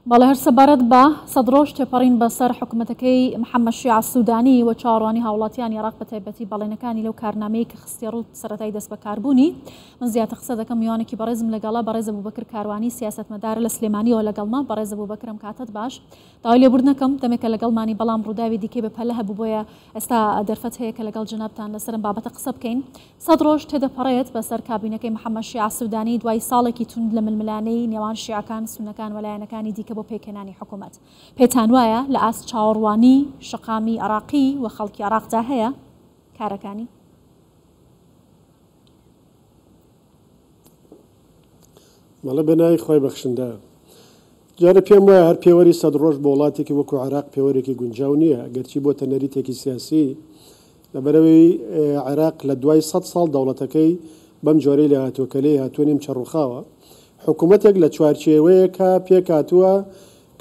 باڵێ هەر سەبارەت بە سەدڕۆژ تێپەڕین بەسەر حکوومەتەکەی محەممەد شیع السودانی و چاوەڕوانی هاوڵاتیانی عێراق بە تایبەتی بەڵێنەکانی لەو کارنامەیە کە خستی ڕوو سەرەتای دەست بەکاربوونی من زیاتر قسە دەکەم میوانێکی بەڕێزم لەگەڵا بەڕێز ئەبوبەکر کاروانی سیاسەتمەدار لە سلێمانیەوە لەگەڵما بەڕێز ئەبوبەکرم کاتت باش داوای لێبوور نەکەم دەمێکە لەگەڵمانی بەڵام ڕووداوی دیکەی بە پەلە هەبوو بۆیە ئێستا دەرفەت هەیە کە لەگەڵ جنابتان لەسەرم بابەتە قسە بکەین سەد ڕۆژ تێدەپەڕێت بەسەر کابینەکەی محەممەد شیع السودانی دوای ساڵێکی تون لە ململانەی نێوان شیعەکان سونەکان وەلایەنەکانی دیکە بۆ پێکهێنانی حکوومەت پێتان وایە لە ئاست چاوەڕوانی شقامی عراقی و خەڵکی عراقدا هەیە کارەکانی مەڵە بەناوی خۆی بەخشندە جارە پێم وایە هەر پێوەری سەد ڕۆژ بۆ وڵاتێکی وەکو عێراق پێوەرێکی گونجاو نییە گەرچی بۆتە نەریتێکی سیاسی لەبەرەوەی عێراق لە دوای 100 ساڵ دەوڵەتەکەی بەم جۆرەی لە هاتووکەلەی هاتوونیم چڕوخاوە حکوومەتێک لە چوارچێوەیەکە پێک هاتووە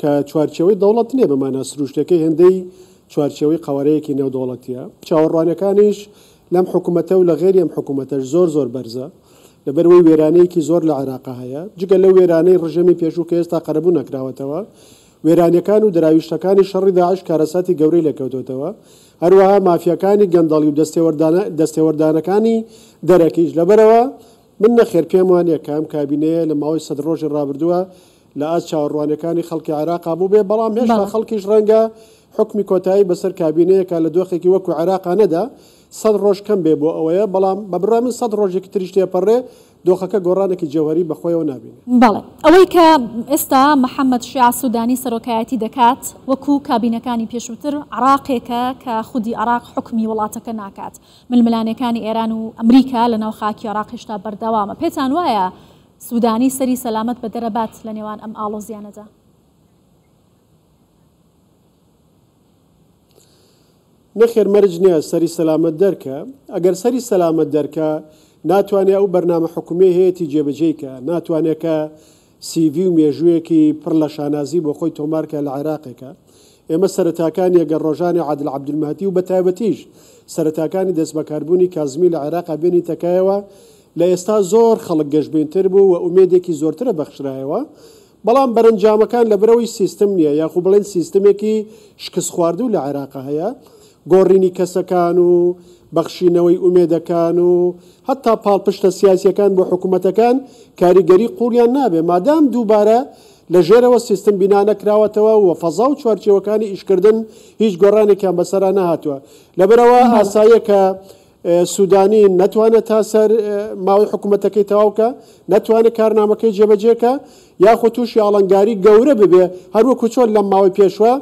کە چوارچەوەی دەوڵەت نییە بەمانە سروشتەکەی هەندەی چوارچەوەی قەوەرەیەکی نێودەوڵەتیە چاوەڕوانەکانیش لەم حکوومەتە و لە غێری ئەم حکوومەتەش زۆر بەرزە لەبەرەوەی وێرانەیەکی زۆر لە عێراقا هەیە جگە لەو وێرانەی ڕژەمی پێشوو کە ئێستا قەرەبوو نەکراوەتەوە وێرانەکان و دراویشتەکانی شەڕی داعش کارەساتی گەورەی لەکەوتوتەوە هەروەها مافیەکانی گەندەڵی و دەستێوەردانەکانی دەرەکیش لەبەرەوە من نەخێر پێم وانە کە ئەم کابینەیە لە ماوەی 100 ڕۆژی ڕابردووە لە ئاست چاوەڕوانەکانی خەڵکی عێراقا بوو بێ بەڵام هێشتا خەڵکیش ڕەنگە حکمی کۆتایی بەسەر کابینەیەکە لە دۆخێکی وەکو عێراقا نەدا 100 ڕۆژ کەم بێ بۆ ئەوەیە بەڵام بە بڕای من 100 ڕۆژێکی تریش تێپەڕێ دۆخەکە گۆڕانێکی جەوهەری بەخۆیەوە نابینێت. بەڵێ ئەوەی کە ئێستا محەممەد شیع السودانی سەرۆکایەتی دەکات وەکو کابینەکانی پێشووتر عراقێکە کە خودی عراق حکمی وڵاتەکە ناکات ململانەکانی ئێران و ئەمریکا لە ناو خاکی عراق هێشتا بەردەوامە پێتان وایە سودانی سەری سەلامەت بە دەرەبات لە نێوان ئەم ئاڵۆزیانەدا نەخێر مەرج نییە سەری سەلامەت دەرکە ئەگەر سەری سەلامەت دەرکە ناتوانێت ئەو بەرنامە حکومی هەیەی جێبەجێیکە ناتوانێت کە سیڤی و مێژوویەکی پڕ لە شانازی بۆ خۆی تۆمارکە لە عێراقێکە ئێمە سەرەتاکانی ئەگەر ڕۆژانی عادل عەبدولمەهدی و بەتایبەتیش سەرەتاکانی دەست بەکاربوونی کازمی لە عێراقا بێنی تەکایەوە لە ئێستا زۆر خەڵک گەشتبینتر بوو و ئومێدێکی زۆرترە بەخشرایەوە بەڵام بەرەنجامەکان لە بەرەوەی سیستم نییە یاخو بڵێن سیستمێکی شکست خواردوو لە عێراقا هەیە گۆڕینی کەسەکان و بەخشینەوەی ئومێدەکان و هەتا پاڵپشتە سیاسیەکان بۆ حکوومەتەکان کاریگەری قوڵیان نابێ مادام دووبارە لە ژێرەوە سیستم بینا نەکراوەتەوە و فەزا و چوارچێوەکانی ئیشکردن هیچ گۆڕانێکیان بەسەرا نەهاتووە لەبەرەوە ئاسایە کە سودانی نەتوانێت تا سەر ماوەی حکوومەتەکەی تەواوکە نەتوانێت کارنامەکەی جێبەجێکە یاخود تووشی ئاڵنگاری گەورە ببێ هەروەکو چۆن لەم ماوەی پێشوە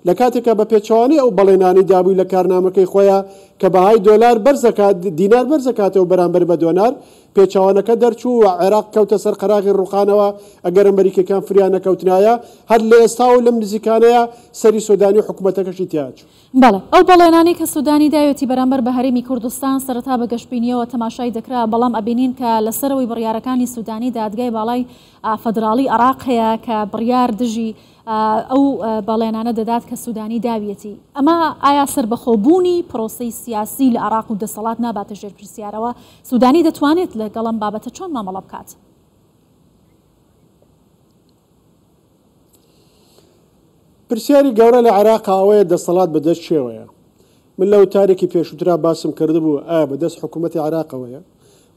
لە کاتێکە بە پێچوانی ئەو بەڵێنانی دابووی لە کارنامەکەی خۆیان کە بەهای دۆلار بەرزەکات دینار بەرزەکاتەوە بەرامبەر بە دۆنار پێچوانەکە دەرچوو و عێراق کەوتە سەر قەراغی ڕوخانەوە ئەگەر ئەمریکەکان فریان نەکەوتنایە هەر لە ئێستا و لەم نزیکانەیە سەری سودانی و حکوومەتەکەشی تیاچوو. بەڵێ ئەو بەڵێنانی کە سودانی داوێتی بەرامبەر بە هەرێمی کوردستان سەرەتا بە گەشتبینیەوە تەماشای دەکرا بەڵام ئەبینین کە لەسەرەوەی بڕیارەکانی سودانی دادگای باڵای فەدراڵی عێراق هەیە کە بڕیار دژی ئەو بەڵێنانە دەدات کە سودانی داویەتی ئەمە ئایا سربەخۆبوونی پرۆسەی سیاسی لە عێراق و دەسەڵات ناباتە ژێر پرسیارەوە سودانی دەتوانێت لەگەڵم بابەتە چۆن مامەڵە بکات؟ پرسیاری گەورە لە عێراق ئەوەیە دەسەڵات بەدەست شێوەیە من لەو تارێکی پێشووترا باسم کردبوو ئایا بەدەست حکوومەتی عێراقەوەیە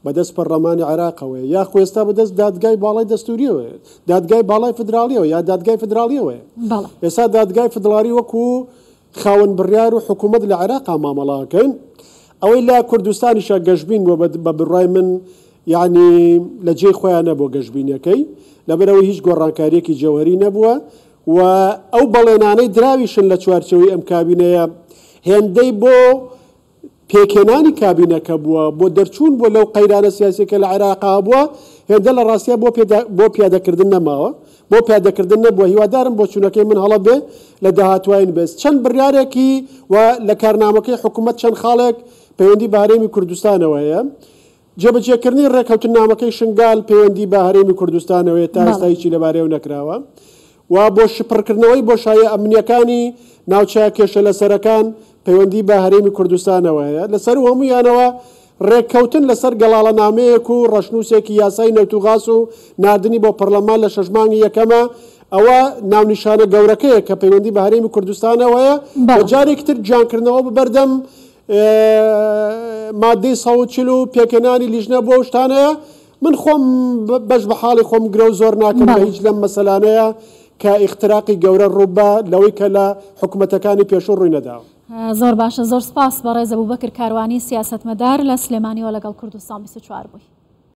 بەدەست پەرلەمانی عێراقەوەیە یاخو ئێستا بەدەست دادگای باڵای دەستوریەوەیە دادگای باڵای فدراڵیەوە یا دادگای فدراڵیەوەیە ئێستا دادگای فدراڵی وەکو خاوەن بڕیار و حکوومەت لە عێراقا مامەڵاکەن ئەوەی لە کوردستانیشە گەشتبین بۆ بە بڕای من یعنی لە جێی خۆیان نەبووە گەشتبینەکەی لەبەرەوەی هیچ گۆڕانکاریەکی جەوهەری نەبووە و ئەو بەڵێنانەی دراویشن لە چوارچەوەی ئەم کابینەیە هێندەی بۆ پێکێنانی کابینەکە بووە بۆ دەرچوون بۆ لەو قەیرانە سیاسیەکە لە عێراقا بووە هێندە لە ڕاستیە بۆ پیادەکردن نەماوە بۆ پیادەکردن نەبووە هیوادارم بۆ چوونەکەی من هەڵە بێ لە داهاتوین بێت چەند بڕیارێکی و لە کارنامەکەی حکوومەت چەند خاڵێک پەیوەندی بە هەرێمی کوردستانەوە هەیە جێبەجێکردنی ڕێکەوتنامەکەی شنگال پەیوەندی بە هەرێمی کوردستانەوەیە تا ئێستا هیچی لەبارەیەوە نەکراوە و بۆ شپڕکردنەوەی بۆشایە ئەمنیەکانی ناوچە کێشە لەسەرەکان پەیوەندی بە هەرێمی کوردستانەوە هەیە لەسەر هەموویانەوە ڕێککەوتن لەسەر گەڵاڵەنامەیەک و ڕەشنووسێکی یاسای نەوتوغاس و نردنی بۆ پەرلەمان لە 6 مانگی یەکەمە ئەوە ناونیشانە گەورەکەیە کە پەیوەندی بە هەرێمی کوردستانەوەیە بە جارێکتر جیانکردنەوە بەردەم مادەی 140 پێکەنانی لیژنە بۆ شتانەیە من خۆم بەش بە حاڵی خۆم گرە و زۆر ناکەم بە هیچ لەم مەسەلانەیە کە ئیختراقی گەورە ڕووبە لەوەی کە لە حکوومەتەکانی پێشوو ڕووی نەداوە. زۆر باشە، زۆر سپاس بە ڕێز ئەبوبەکر کاروانی سیاسەتمەدار لە سلێمانیەوە لەگەڵ کوردستان 24 بووی.